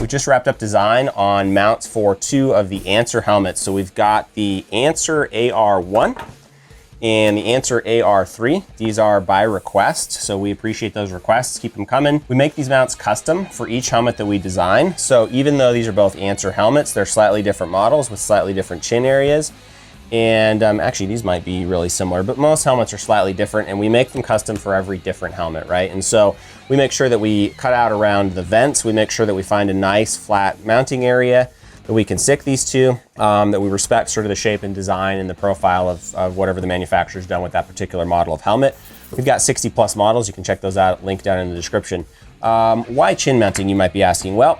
just wrapped up design on mounts for 2 of the Answer helmets. So we've got the Answer AR1 and the Answer AR3. These are by request, so we appreciate those requests. Keep them coming. We make these mounts custom for each helmet that we design. So even though these are both Answer helmets, they're slightly different models with slightly different chin areas. And actually these might be really similar, but most helmets are slightly different, and we make them custom for every different helmet, right? And so we make sure that we cut out around the vents. We make sure that we find a nice flat mounting area that we can stick these to, that we respect sort of the shape and design and the profile of whatever the manufacturer's done with that particular model of helmet. We've got 60 plus models. You can check those out, link down in the description. Why chin mounting, you might be asking? Well,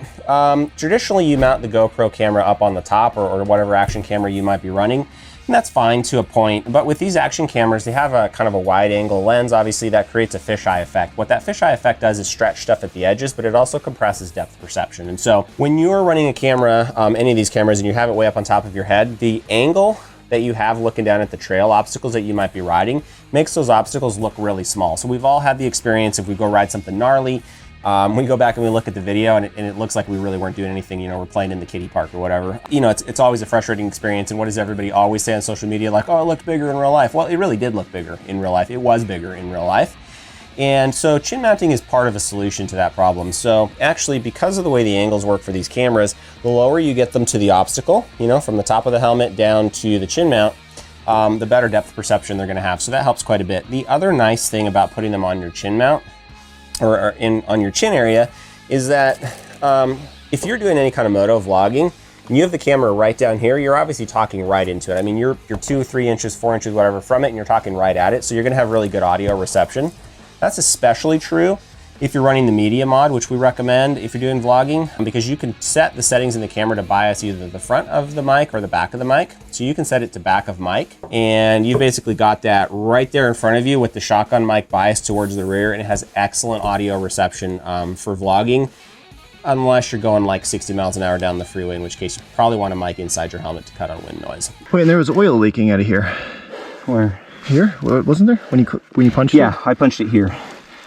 traditionally you mount the GoPro camera up on the top or whatever action camera you might be running. And that's fine to a point, but with these action cameras, they have a kind of a wide angle lens. Obviously that creates a fisheye effect. What that fisheye effect does is stretch stuff at the edges, but it also compresses depth perception. And so when you're running a camera, any of these cameras, and you have it way up on top of your head, the angle that you have looking down at the trail obstacles that you might be riding makes those obstacles look really small. So we've all had the experience if we go ride something gnarly, we go back and we look at the video and it looks like we really weren't doing anything, you know, we're playing in the kiddie park or whatever. You know, it's always a frustrating experience, and what does everybody always say on social media? Like, oh, it looked bigger in real life. Well, it really did look bigger in real life. It was bigger in real life. And so chin mounting is part of a solution to that problem. So actually, because of the way the angles work for these cameras, the lower you get them to the obstacle, you know, from the top of the helmet down to the chin mount, the better depth perception they're gonna have. So that helps quite a bit. The other nice thing about putting them on your chin mount or on your chin area is that if you're doing any kind of moto vlogging and you have the camera right down here, you're obviously talking right into it. I mean, you're 2, 3 inches, 4 inches, whatever from it, and you're talking right at it. So you're gonna have really good audio reception. That's especially true if you're running the media mod, which we recommend if you're doing vlogging, because you can set the settings in the camera to bias either the front of the mic or the back of the mic. So you can set it to back of mic, and you basically got that right there in front of you with the shotgun mic biased towards the rear, and it has excellent audio reception for vlogging, unless you're going like 60 miles an hour down the freeway, in which case you probably want a mic inside your helmet to cut out wind noise. Wait, and there was oil leaking out of here. Where? Here? Wasn't there? When you punched it? Yeah, I punched it here.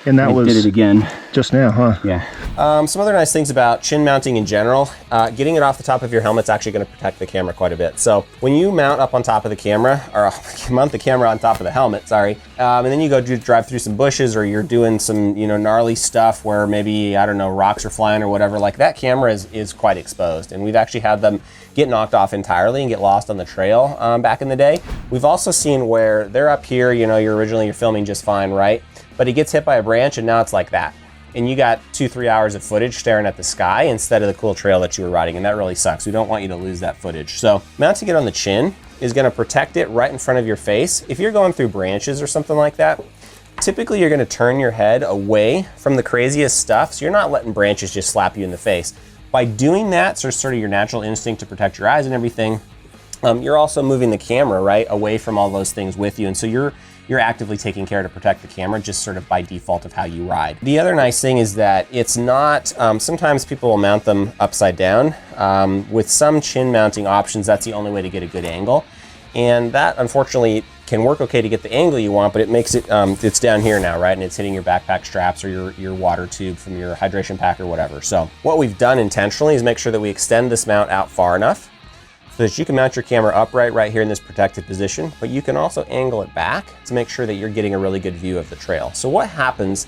And that was... did it again. Just now, huh? Yeah. Some other nice things about chin mounting in general, getting it off the top of your helmet's actually going to protect the camera quite a bit. So when you mount up on top of the camera, or mount the camera on top of the helmet, sorry, and then you go drive through some bushes, or you're doing some, you know, gnarly stuff where maybe, I don't know, rocks are flying or whatever, like that camera is quite exposed. And we've actually had them get knocked off entirely and get lost on the trail back in the day. We've also seen where they're up here, you know, you're filming just fine, right? But it gets hit by a branch and now it's like that. And you got 2-3 hours of footage staring at the sky instead of the cool trail that you were riding, and that really sucks. We don't want you to lose that footage. So mounting it on the chin is gonna protect it right in front of your face. If you're going through branches or something like that, typically you're gonna turn your head away from the craziest stuff, so you're not letting branches just slap you in the face. By doing that, so sort of your natural instinct to protect your eyes and everything, you're also moving the camera, right, away from all those things with you. And so you're actively taking care to protect the camera just sort of by default of how you ride. The other nice thing is that it's not, sometimes people will mount them upside down. With some chin mounting options, that's the only way to get a good angle. And that unfortunately can work okay to get the angle you want, but it makes it, it's down here now, right? And it's hitting your backpack straps or your water tube from your hydration pack or whatever. So what we've done intentionally is make sure that we extend this mount out far enough so that you can mount your camera upright right here in this protected position, but you can also angle it back to make sure that you're getting a really good view of the trail. So what happens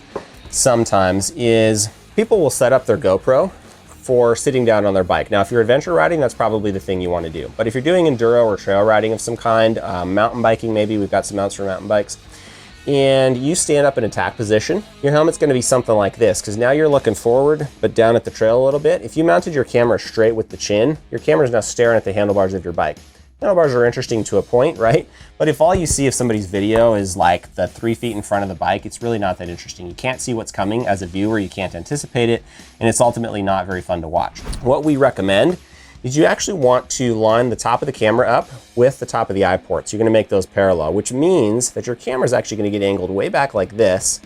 sometimes is people will set up their GoPro for sitting down on their bike. Now, if you're adventure riding, that's probably the thing you want to do. But if you're doing enduro or trail riding of some kind, mountain biking maybe, we've got some mounts for mountain bikes, and you stand up in attack position, your helmet's gonna be something like this, because now you're looking forward, but down at the trail a little bit. If you mounted your camera straight with the chin, your camera's now staring at the handlebars of your bike. Handlebars are interesting to a point, right? But if all you see of somebody's video is like the 3 feet in front of the bike, it's really not that interesting. You can't see what's coming as a viewer, you can't anticipate it, and it's ultimately not very fun to watch. What we recommend is you actually want to line the top of the camera up with the top of the eye ports. You're gonna make those parallel, which means that your camera is actually gonna get angled way back like this,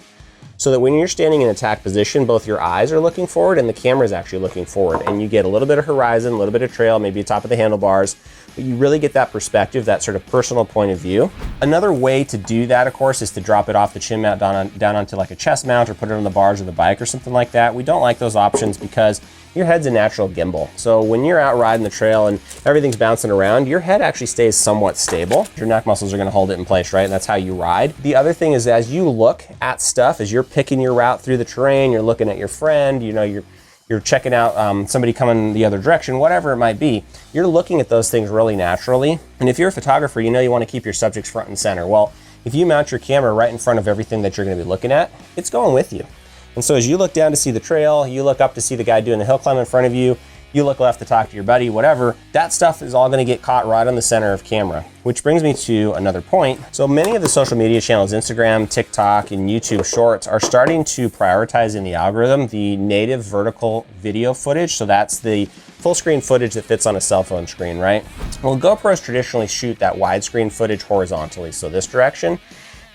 so that when you're standing in attack position, both your eyes are looking forward and the camera is actually looking forward. And you get a little bit of horizon, a little bit of trail, maybe top of the handlebars, but you really get that perspective, that sort of personal point of view. Another way to do that, of course, is to drop it off the chin mount down onto like a chest mount or put it on the bars of the bike or something like that. We don't like those options because your head's a natural gimbal. So when you're out riding the trail and everything's bouncing around, your head actually stays somewhat stable. Your neck muscles are gonna hold it in place, right? And that's how you ride. The other thing is, as you look at stuff, as you're picking your route through the terrain, you're looking at your friend, you know, you're checking out somebody coming the other direction, whatever it might be, you're looking at those things really naturally. And if you're a photographer, you know you wanna keep your subjects front and center. Well, if you mount your camera right in front of everything that you're gonna be looking at, it's going with you. And so as you look down to see the trail, you look up to see the guy doing the hill climb in front of you, you look left to talk to your buddy, whatever, that stuff is all gonna get caught right on the center of camera. Which brings me to another point. So many of the social media channels, Instagram, TikTok, and YouTube Shorts, are starting to prioritize in the algorithm the native vertical video footage. So that's the full screen footage that fits on a cell phone screen, right? Well, GoPros traditionally shoot that widescreen footage horizontally, so this direction.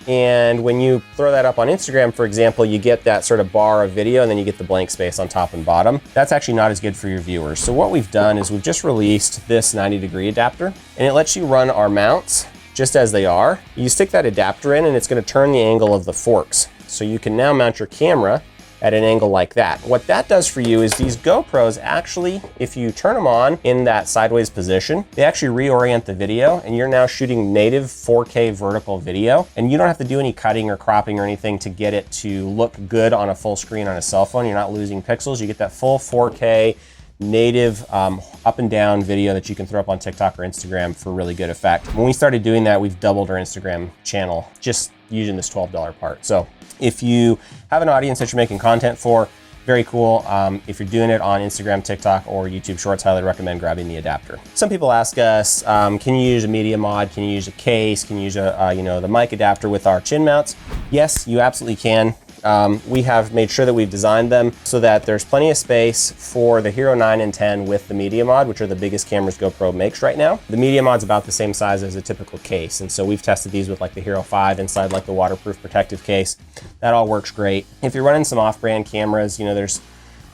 And when you throw that up on Instagram, for example, you get that sort of bar of video and then you get the blank space on top and bottom. That's actually not as good for your viewers. So what we've done is we've just released this 90-degree adapter, and it lets you run our mounts just as they are. You stick that adapter in and it's gonna turn the angle of the forks. So you can now mount your camera at an angle like that. What that does for you is these GoPros actually, if you turn them on in that sideways position, they actually reorient the video, and you're now shooting native 4K vertical video, and you don't have to do any cutting or cropping or anything to get it to look good on a full screen on a cell phone. You're not losing pixels. You get that full 4K native up and down video that you can throw up on TikTok or Instagram for really good effect. When we started doing that, we've doubled our Instagram channel just using this $12 part. So if you have an audience that you're making content for, very cool. If you're doing it on Instagram, TikTok, or YouTube Shorts, highly recommend grabbing the adapter. Some people ask us, can you use a media mod? Can you use a case? Can you use a, the mic adapter with our chin mounts? Yes, you absolutely can. We have made sure that we've designed them so that there's plenty of space for the Hero 9 and 10 with the media mod, which are the biggest cameras GoPro makes right now. The media mod's about the same size as a typical case, and so we've tested these with like the Hero 5 inside like the waterproof protective case. That all works great. If you're running some off-brand cameras, there's,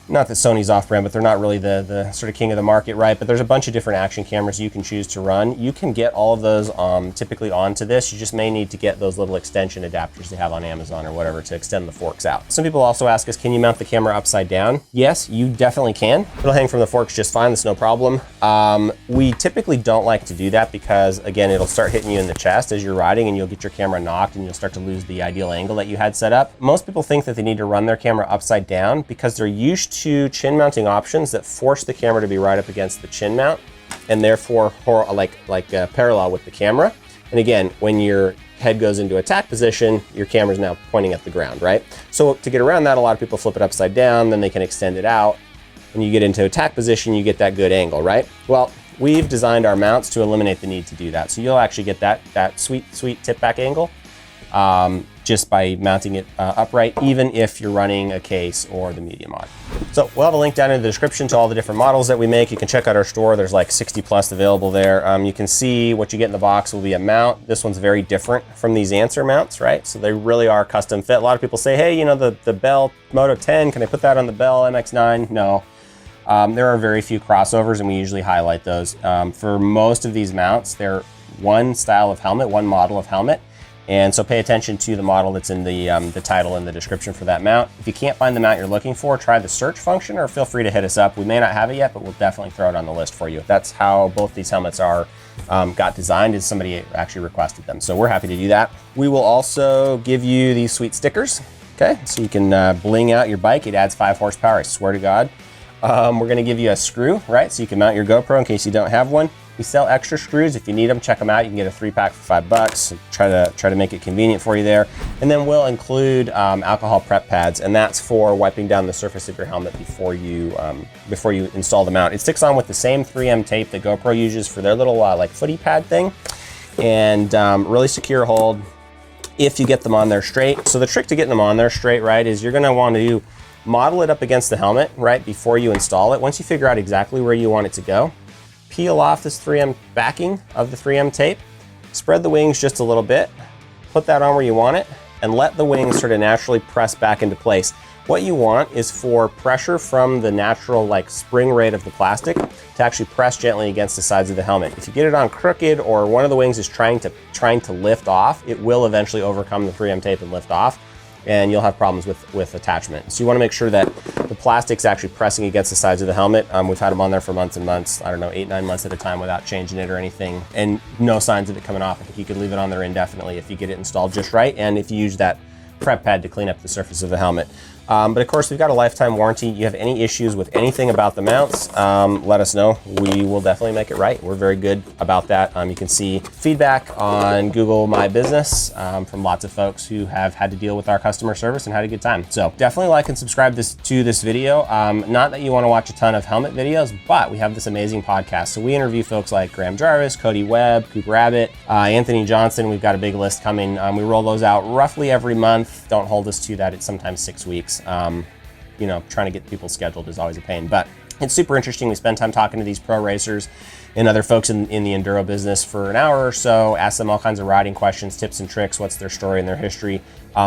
not that Sony's off-brand, but they're not really the sort of king of the market, right? But there's a bunch of different action cameras you can choose to run. You can get all of those typically onto this. You just may need to get those little extension adapters they have on Amazon or whatever to extend the forks out. Some people also ask us, can you mount the camera upside down? Yes, you definitely can. It'll hang from the forks just fine, that's no problem. We typically don't like to do that because, again, it'll start hitting you in the chest as you're riding and you'll get your camera knocked and you'll start to lose the ideal angle that you had set up. Most people think that they need to run their camera upside down because they're used to chin mounting options that force the camera to be right up against the chin mount and therefore parallel with the camera. And again, when your head goes into attack position, your camera's now pointing at the ground, right? So to get around that, a lot of people flip it upside down, then they can extend it out. When you get into attack position, you get that good angle, right? Well, we've designed our mounts to eliminate the need to do that. So you'll actually get that sweet tip back angle just by mounting it upright, even if you're running a case or the media mod. So we'll have a link down in the description to all the different models that we make. You can check out our store. There's like 60 plus available there. You can see what you get in the box will be a mount. This one's very different from these Answer mounts, right? So they really are custom fit. A lot of people say, hey, the Bell Moto 10, can I put that on the Bell MX9? No. There are very few crossovers, and we usually highlight those. For most of these mounts, they're one style of helmet, one model of helmet. And so pay attention to the model that's in the title and the description for that mount. If you can't find the mount you're looking for, try the search function or feel free to hit us up. We may not have it yet, but we'll definitely throw it on the list for you. That's how both these helmets got designed, is somebody actually requested them. So we're happy to do that. We will also give you these sweet stickers, okay? So you can bling out your bike. It adds 5 horsepower, I swear to God. We're gonna give you a screw, right? So you can mount your GoPro in case you don't have one. We sell extra screws. If you need them, check them out. You can get a 3-pack for $5. So try to make it convenient for you there. And then we'll include alcohol prep pads, and that's for wiping down the surface of your helmet before you install the mount. It sticks on with the same 3M tape that GoPro uses for their little like footy pad thing, and really secure hold if you get them on there straight. So the trick to getting them on there straight, right, is you're gonna want to model it up against the helmet, right, before you install it. Once you figure out exactly where you want it to go, peel off this 3M backing of the 3M tape, spread the wings just a little bit, put that on where you want it, and let the wings sort of naturally press back into place. What you want is for pressure from the natural like spring rate of the plastic to actually press gently against the sides of the helmet. If you get it on crooked or one of the wings is trying to lift off, it will eventually overcome the 3M tape and lift off. and you'll have problems with attachment. So you want to make sure that the plastic's actually pressing against the sides of the helmet. We've had them on there for months and months, I don't know, 8-9 months at a time without changing it or anything, and no signs of it coming off. I think you could leave it on there indefinitely if you get it installed just right, and if you use that prep pad to clean up the surface of the helmet. But of course, we've got a lifetime warranty. You have any issues with anything about the mounts, let us know. We will definitely make it right. We're very good about that. You can see feedback on Google My Business from lots of folks who have had to deal with our customer service and had a good time. So definitely like and subscribe to this video. Not that you want to watch a ton of helmet videos, but we have this amazing podcast. So we interview folks like Graham Jarvis, Cody Webb, Cooper Abbott, Anthony Johnson. We've got a big list coming. We roll those out roughly every month. Don't hold us to that. It's sometimes 6 weeks. You know, trying to get people scheduled is always a pain, but it's super interesting. We spend time talking to these pro racers and other folks in the enduro business for an hour or so, ask them all kinds of riding questions, tips and tricks, what's their story and their history.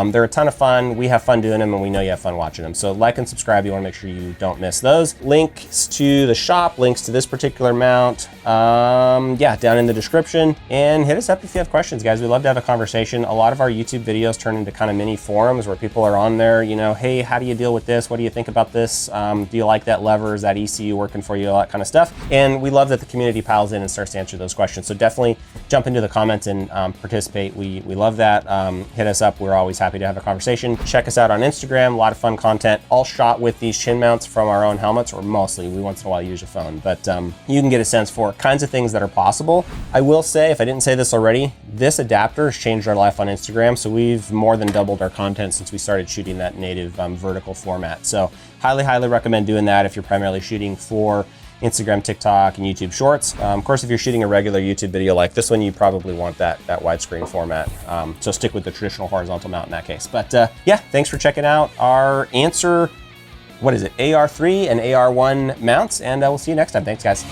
They're a ton of fun. We have fun doing them, and we know you have fun watching them. So like and subscribe. You want to make sure you don't miss those. Links to the shop, links to this particular mount, yeah, down in the description. And hit us up if you have questions, guys. We love to have a conversation. A lot of our YouTube videos turn into kind of mini forums where people are on there, you know, hey, how do you deal with this? What do you think about this? Do you like that lever? Is that ECU working for you? All that kind of stuff. And we love that the community piles in and starts to answer those questions. So definitely jump into the comments and participate. We love that. Hit us up. We're always happy to have a conversation. Check us out on Instagram. A lot of fun content, all shot with these chin mounts from our own helmets, or mostly. We once in a while use a phone, but you can get a sense for kinds of things that are possible. I will say, if I didn't say this already, this adapter has changed our life on Instagram. So we've more than doubled our content since we started shooting that native vertical format. So highly recommend doing that if you're primarily shooting for Instagram, TikTok, and YouTube Shorts. Of course, if you're shooting a regular YouTube video like this one, you probably want that widescreen format. So stick with the traditional horizontal mount in that case. But yeah, thanks for checking out our Answer, what is it, AR3 and AR1 mounts, and we'll see you next time. Thanks, guys.